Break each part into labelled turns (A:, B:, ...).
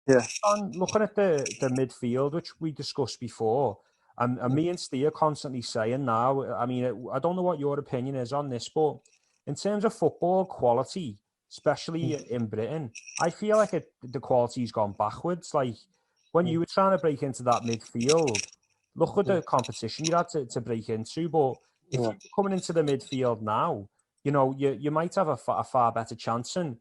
A: Yeah.
B: And looking at the midfield, which we discussed before, and me and Steve are constantly saying now, I mean, I don't know what your opinion is on this, but in terms of football quality, especially in Britain, I feel like the quality's gone backwards. Like when you were trying to break into that midfield, look at the competition you had to break into. But if
A: Yeah.
B: you're coming into the midfield now, you might have a far better chance. And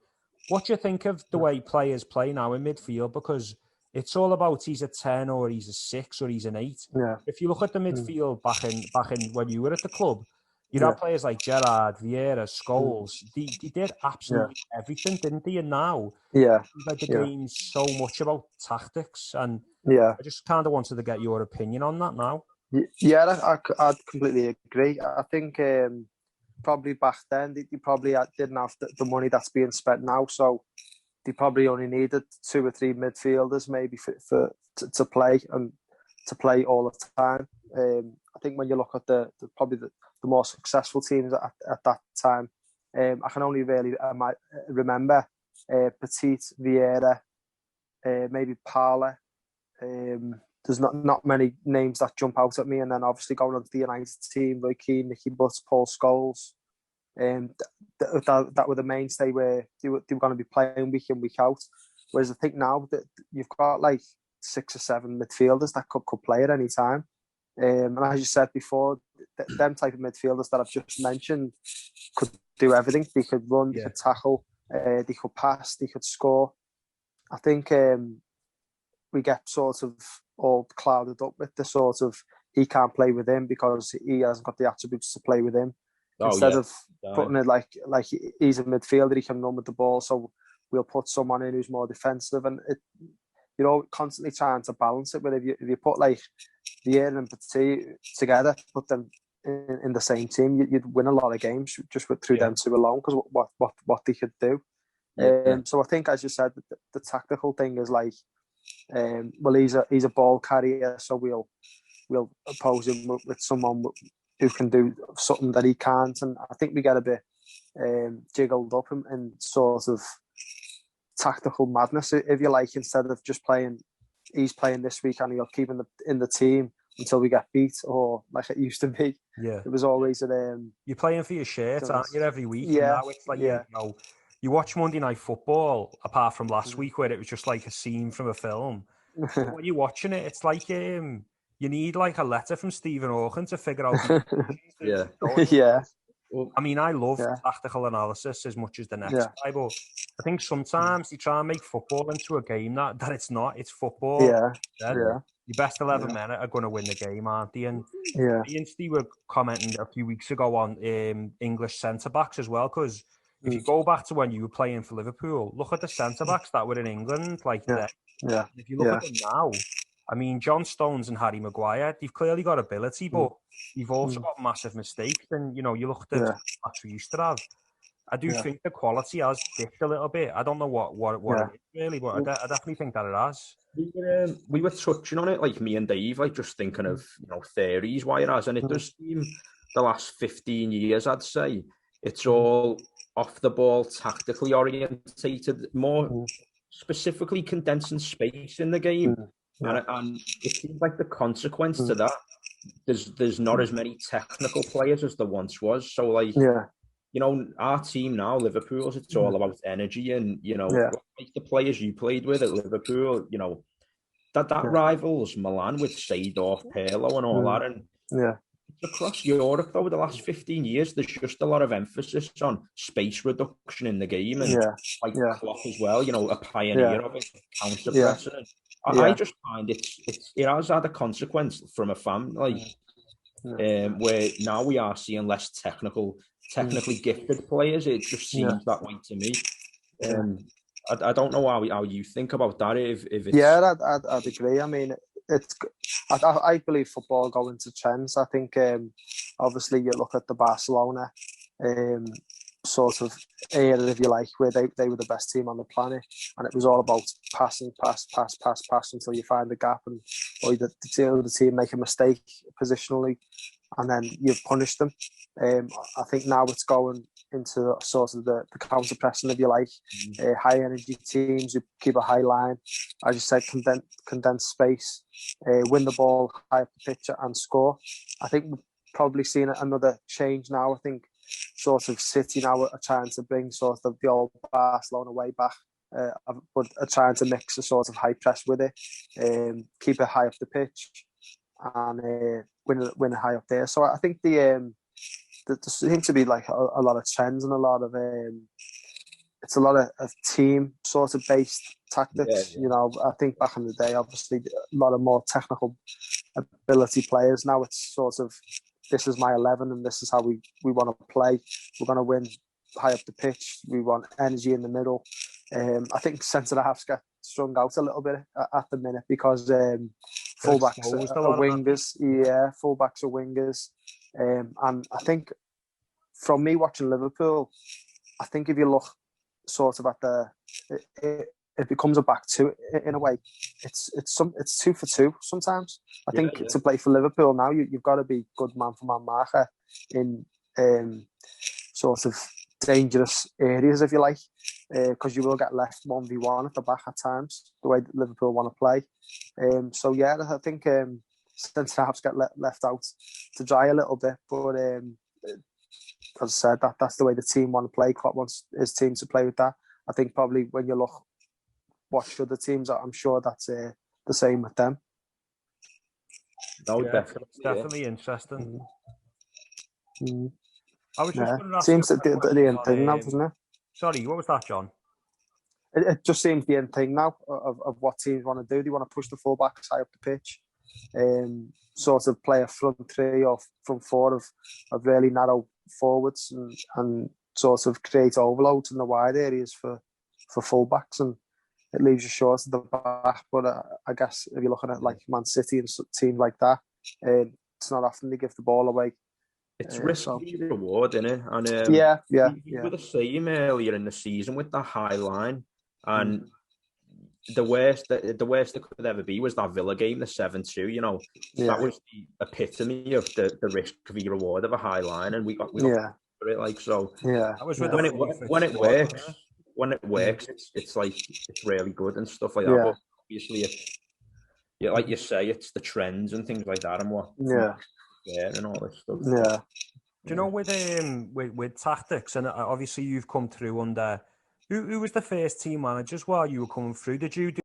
B: what do you think of the way players play now in midfield? Because it's all about he's a 10 or he's a 6 or he's an 8.
A: Yeah.
B: If you look at the midfield back in when you were at the club, you'd
A: Yeah.
B: have players like Gerrard, Vieira,
A: Mm.
B: Scholes. They did
A: Yeah.
B: absolutely everything, didn't they? And now
A: Yeah.
B: like the
A: Yeah.
B: game's so much about tactics, and
A: Yeah.
B: I just kind of wanted to get your opinion on that now.
A: Yeah, I'd completely agree. I think probably back then they probably didn't have the money that's being spent now, so they probably only needed 2 or 3 midfielders maybe to play and to play all the time. I think when you look at probably the more successful teams at that time, I can only really remember Petit, Vieira, maybe Parla. There's not many names that jump out at me, and then obviously going on to the United team, Roy Keane, Nicky Butt, Paul Scholes. That were the mainstay where they were going to be playing week in, week out. Whereas I think now that you've got like 6 or 7 midfielders that could play at any time. And as you said before, them type of midfielders that I've just mentioned could do everything. They could run, they could tackle, they could pass, they could score. I think we get sort of all clouded up with the sort of he can't play with him because he hasn't got the attributes to play with him. Instead of putting it like he's a midfielder, he can run with the ball, so we'll put someone in who's more defensive, and constantly trying to balance it. But if you put like Vieira and Petit together, put them in the same team, you'd win a lot of games just through them two alone because what they could do. So I think, as you said, the tactical thing is like, well, he's a ball carrier, so we'll oppose him with someone who can do something that he can't. And I think we get a bit jiggled up in sort of tactical madness, if you like, instead of just playing, he's playing this week and he'll keep in the team until we get beat, or like it used to be.
B: Yeah.
A: It was always
B: you're playing for your shirt, aren't you, every week?
A: Yeah.
B: And now it's like, you watch Monday Night Football, apart from last week where it was just like a scene from a film. But when you're watching it, it's like you need like a letter from Stephen Hawking to figure out.
A: Yeah.
B: I mean, I love tactical analysis as much as the next guy, but I think sometimes you try and make football into a game that it's not. It's football.
A: Yeah.
B: Your best 11 men are going to win the game, aren't they? And
A: me
B: and Steve were commenting a few weeks ago on English centre-backs as well, because if you go back to when you were playing for Liverpool, look at the centre-backs that were in England like that.
A: Yeah.
B: If you look at them now, I mean, John Stones and Harry Maguire, they've clearly got ability, but you've also got massive mistakes. And, you look at the match we used to have. I do think the quality has dipped a little bit. I don't know what it is really, but I definitely think that it has.
C: We were touching on it, like me and Dave, like just thinking of theories why it has, and it does seem the last 15 years, I'd say, it's all off the ball, tactically orientated, more specifically condensing space in the game, and it seems like the consequence to that, there's not as many technical players as there once was. So like, our team now, Liverpool's, it's all about energy, and like the players you played with at Liverpool, that rivals Milan with Seedorf, Pirlo, and all that. And across Europe, though, the last 15 years, there's just a lot of emphasis on space reduction in the game, and Klopp as well, a pioneer of it, counter pressing. I just find it has had a consequence from a fan, where now we are seeing less technically gifted players. It just seems that way to me. I don't know how you think about that. If it's...
A: I'd agree. I mean, I believe football go into trends. I think obviously you look at the Barcelona sort of era, if you like, where they were the best team on the planet, and it was all about passing, pass until you find the gap, and or the team make a mistake positionally, and then you punish them. I think now it's going into sort of the counter pressing, if you like. High energy teams who keep a high line, as you said, condense space, win the ball high up the pitch and score. I think we've probably seen another change now. I think sort of City now are trying to bring sort of the old Barcelona way back, but are trying to mix a sort of high press with it, keep it high up the pitch, and win it high up there. So I think there seems to be like a lot of trends and a lot of it's a lot of team sort of based tactics. You know, I think back in the day, obviously a lot of more technical ability players. Now it's sort of, this is my 11 and this is how we want to play. We're going to win high up the pitch. We want energy in the middle. I think centre halves get strung out a little bit at the minute because fullbacks are wingers. Yeah, fullbacks are wingers. And I think from me watching Liverpool, I think if you look sort of at it becomes a back two in a way. It's 2 for 2 sometimes. I think to play for Liverpool now, you've got to be good man for man marker in sort of dangerous areas, if you like, because you will get left 1v1 at the back at times, the way that Liverpool want to play. So yeah, I think centre halves get left out to dry a little bit, but as I said, that's the way the team want to play. Klopp wants his team to play with that. I think probably when you watch other teams, I'm sure that's the same with them.
C: No,
B: definitely interesting. I was just going to ask
A: seems the end thing now, doesn't it?
B: Sorry, what was that, John?
A: It just seems the end thing now of what teams want to do. They want to push the fullbacks high up the pitch, sort of play a front three or front four of really narrow forwards and sort of create overloads in the wide areas for fullbacks, and it leaves you short at the back. But I guess if you're looking at like Man City and teams like that, it's not often they give the ball away.
C: It's risk reward, isn't it? And we were the same earlier in the season with that high line, and the worst that could ever be was that Villa game, the 7-2. You know, that was the epitome of the risk v reward of a high line, and we got for it, like so.
A: Yeah,
B: that was
C: when it works. When it works, it's like it's really good and stuff like that. But obviously, like you say, it's the trends and things like that, and what and all this stuff.
A: Yeah.
B: Do you know with tactics, and obviously you've come through under who was the first team managers while you were coming through? Did you do